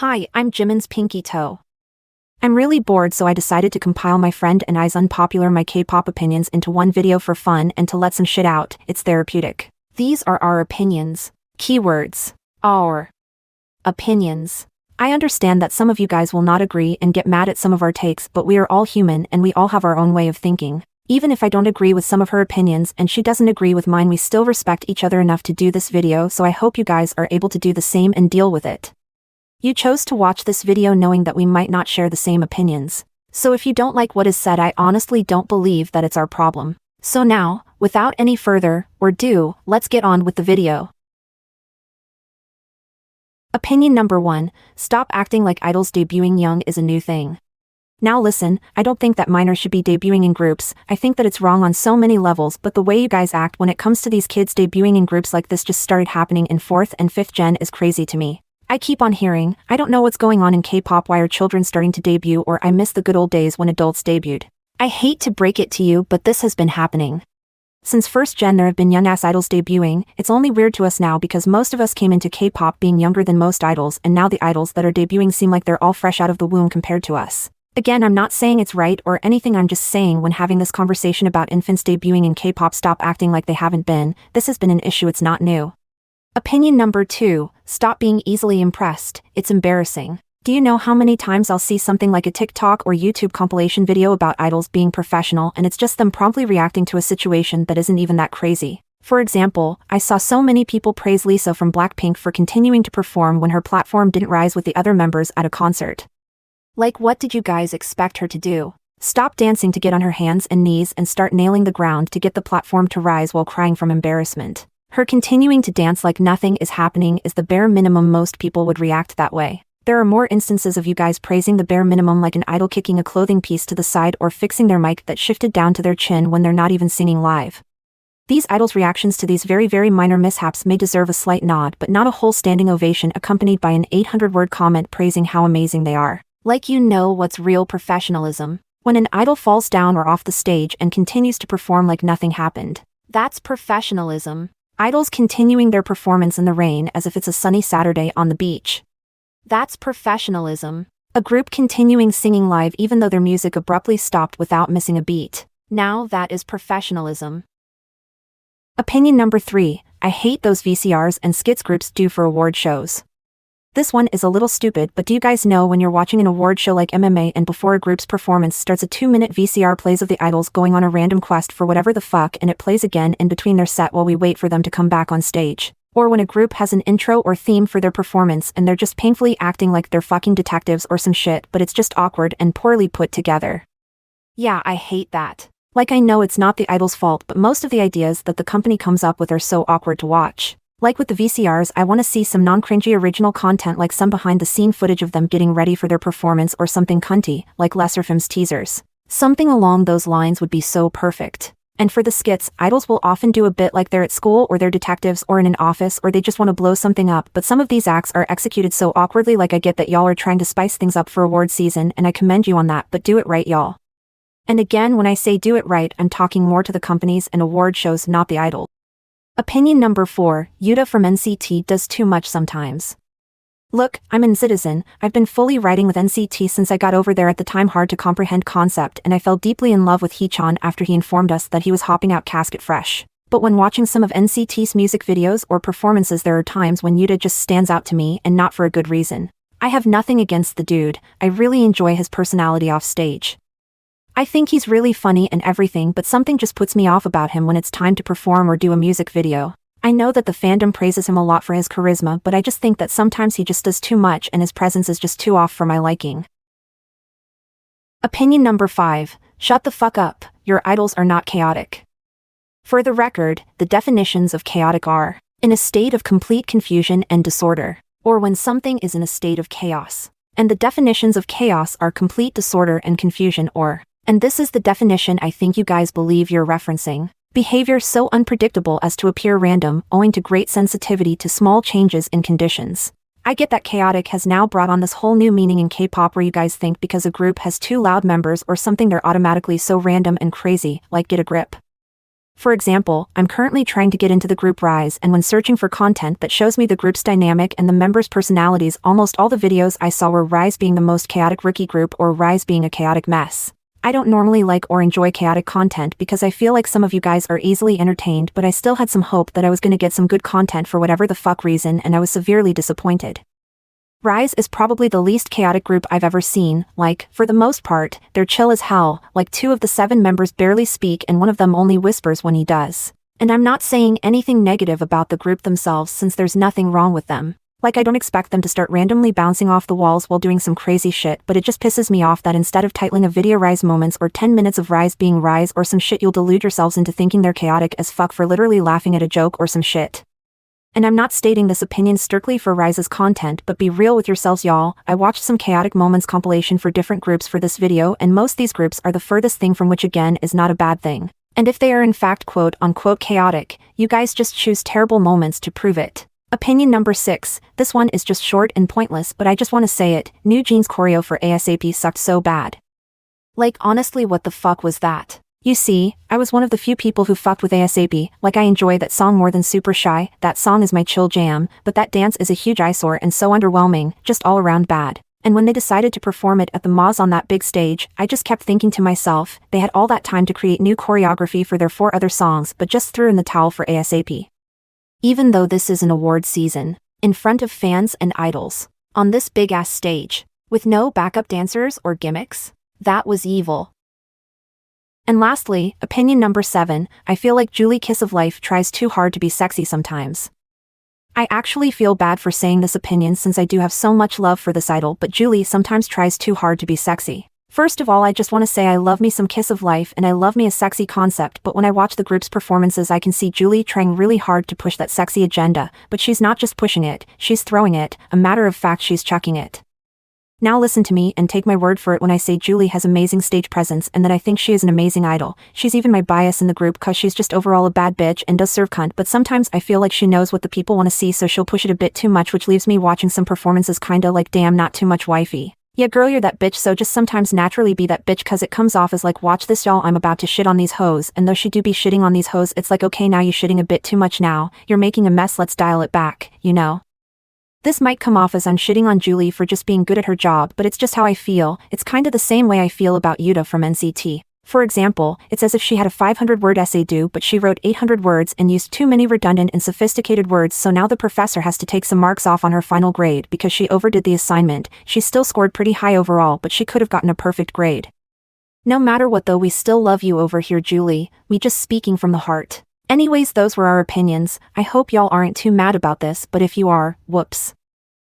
Hi, I'm Jimin's pinky toe. I'm really bored, so I decided to compile my friend and I's unpopular my K-pop opinions into one video for fun and to let some shit out. It's therapeutic. These are our opinions. Keywords. Our opinions. I understand that some of you guys will not agree and get mad at some of our takes, but we are all human and we all have our own way of thinking. Even if I don't agree with some of her opinions and she doesn't agree with mine, we still respect each other enough to do this video, so I hope you guys are able to do the same and deal with it. You chose to watch this video knowing that we might not share the same opinions. So if you don't like what is said, I honestly don't believe that it's our problem. So now, without any further ado, let's get on with the video. Opinion number 1, stop acting like idols debuting young is a new thing. Now listen, I don't think that minors should be debuting in groups. I think that it's wrong on so many levels, but the way you guys act when it comes to these kids debuting in groups like this just started happening in 4th and 5th gen is crazy to me. I keep on hearing, I don't know what's going on in K-pop, why are children starting to debut, or I miss the good old days when adults debuted. I hate to break it to you, but this has been happening. Since 1st gen there have been young-ass idols debuting. It's only weird to us now because most of us came into K-pop being younger than most idols, and now the idols that are debuting seem like they're all fresh out of the womb compared to us. Again, I'm not saying it's right or anything, I'm just saying when having this conversation about infants debuting in K-pop, stop acting like they haven't been. This has been an issue, it's not new. Opinion number 2, stop being easily impressed, it's embarrassing. Do you know how many times I'll see something like a TikTok or YouTube compilation video about idols being professional and it's just them promptly reacting to a situation that isn't even that crazy? For example, I saw so many people praise Lisa from Blackpink for continuing to perform when her platform didn't rise with the other members at a concert. Like, what did you guys expect her to do? Stop dancing to get on her hands and knees and start nailing the ground to get the platform to rise while crying from embarrassment. Her continuing to dance like nothing is happening is the bare minimum. Most people would react that way. There are more instances of you guys praising the bare minimum, like an idol kicking a clothing piece to the side or fixing their mic that shifted down to their chin when they're not even singing live. These idols' reactions to these very minor mishaps may deserve a slight nod, but not a whole standing ovation accompanied by an 800-word comment praising how amazing they are. Like, you know what's real professionalism? When an idol falls down or off the stage and continues to perform like nothing happened. That's professionalism. Idols continuing their performance in the rain as if it's a sunny Saturday on the beach. That's professionalism. A group continuing singing live even though their music abruptly stopped without missing a beat. Now that is professionalism. Opinion number 3, I hate those VCRs and skits groups do for award shows. This one is a little stupid, but do you guys know when you're watching an award show like MMA and before a group's performance starts, a 2-minute VCR plays of the idols going on a random quest for whatever the fuck, and it plays again in between their set while we wait for them to come back on stage? Or when a group has an intro or theme for their performance and they're just painfully acting like they're fucking detectives or some shit, but it's just awkward and poorly put together. Yeah, I hate that. Like, I know it's not the idol's fault, but most of the ideas that the company comes up with are so awkward to watch. Like with the VCRs, I want to see some non-cringy original content, like some behind-the-scene footage of them getting ready for their performance, or something cunty, like LesserFilm's teasers. Something along those lines would be so perfect. And for the skits, idols will often do a bit like they're at school or they're detectives or in an office or they just want to blow something up, but some of these acts are executed so awkwardly. Like, I get that y'all are trying to spice things up for award season and I commend you on that, but do it right, y'all. And again, when I say do it right, I'm talking more to the companies and award shows, not the idol. Opinion number 4, UDA from NCT does too much sometimes. Look, I'm an citizen. I've been fully riding with NCT since I got over there at the time. Hard to comprehend concept, and I fell deeply in love with Heechan after he informed us that he was hopping out casket fresh. But when watching some of NCT's music videos or performances, there are times when UDA just stands out to me, and not for a good reason. I have nothing against the dude, I really enjoy his personality off stage. I think he's really funny and everything, but something just puts me off about him when it's time to perform or do a music video. I know that the fandom praises him a lot for his charisma, but I just think that sometimes he just does too much and his presence is just too off for my liking. Opinion number 5, shut the fuck up, your idols are not chaotic. For the record, the definitions of chaotic are in a state of complete confusion and disorder, or when something is in a state of chaos. And the definitions of chaos are complete disorder and confusion, or, and this is the definition I think you guys believe you're referencing, behavior so unpredictable as to appear random, owing to great sensitivity to small changes in conditions. I get that chaotic has now brought on this whole new meaning in K-pop where you guys think because a group has 2 loud members or something they're automatically so random and crazy, like, get a grip. For example, I'm currently trying to get into the group Rise, and when searching for content that shows me the group's dynamic and the members' personalities, almost all the videos I saw were Rise being the most chaotic rookie group or Rise being a chaotic mess. I don't normally like or enjoy chaotic content because I feel like some of you guys are easily entertained, but I still had some hope that I was gonna get some good content for whatever the fuck reason, and I was severely disappointed. Rise is probably the least chaotic group I've ever seen. Like, for the most part, they're chill as hell, like 2 of the 7 members barely speak and one of them only whispers when he does. And I'm not saying anything negative about the group themselves since there's nothing wrong with them. Like, I don't expect them to start randomly bouncing off the walls while doing some crazy shit, but it just pisses me off that instead of titling a video Rise moments or 10 minutes of Rise being Rise or some shit, you'll delude yourselves into thinking they're chaotic as fuck for literally laughing at a joke or some shit. And I'm not stating this opinion strictly for Rise's content, but be real with yourselves, y'all. I watched some chaotic moments compilation for different groups for this video, and most these groups are the furthest thing from, which again is not a bad thing. And if they are in fact quote-unquote chaotic, you guys just choose terrible moments to prove it. Opinion number 6, this one is just short and pointless, but I just want to say it. New Jeans choreo for ASAP sucked so bad. Like, honestly, what the fuck was that? You see, I was one of the few people who fucked with ASAP. Like, I enjoy that song more than Super Shy, that song is my chill jam, but that dance is a huge eyesore and so underwhelming, just all around bad. And when they decided to perform it at the Moz on that big stage, I just kept thinking to myself, they had all that time to create new choreography for their 4 other songs but just threw in the towel for ASAP. Even though this is an award season, in front of fans and idols, on this big-ass stage, with no backup dancers or gimmicks, that was evil. And lastly, opinion number 7, I feel like Julie Kiss of Life tries too hard to be sexy sometimes. I actually feel bad for saying this opinion since I do have so much love for this idol, but Julie sometimes tries too hard to be sexy. First of all, I just want to say I love me some Kiss of Life and I love me a sexy concept, but when I watch the group's performances I can see Julie trying really hard to push that sexy agenda, but she's not just pushing it, she's throwing it, a matter of fact she's chucking it. Now listen to me and take my word for it when I say Julie has amazing stage presence and that I think she is an amazing idol. She's even my bias in the group cause she's just overall a bad bitch and does serve cunt, but sometimes I feel like she knows what the people want to see, so she'll push it a bit too much, which leaves me watching some performances kinda like, damn, not too much wifey. Yeah girl, you're that bitch, so just sometimes naturally be that bitch cause it comes off as like, watch this y'all, I'm about to shit on these hoes, and though she do be shitting on these hoes, it's like, okay, now you shitting a bit too much now, you're making a mess, let's dial it back, you know? This might come off as I'm shitting on Julie for just being good at her job, but it's just how I feel. It's kinda the same way I feel about Yuta from NCT. For example, it's as if she had a 500-word essay due, but she wrote 800 words and used too many redundant and sophisticated words, so now the professor has to take some marks off on her final grade because she overdid the assignment. She still scored pretty high overall, but she could have gotten a perfect grade. No matter what though, we still love you over here, Julie. We just speaking from the heart. Anyways, those were our opinions. I hope y'all aren't too mad about this, but if you are, whoops.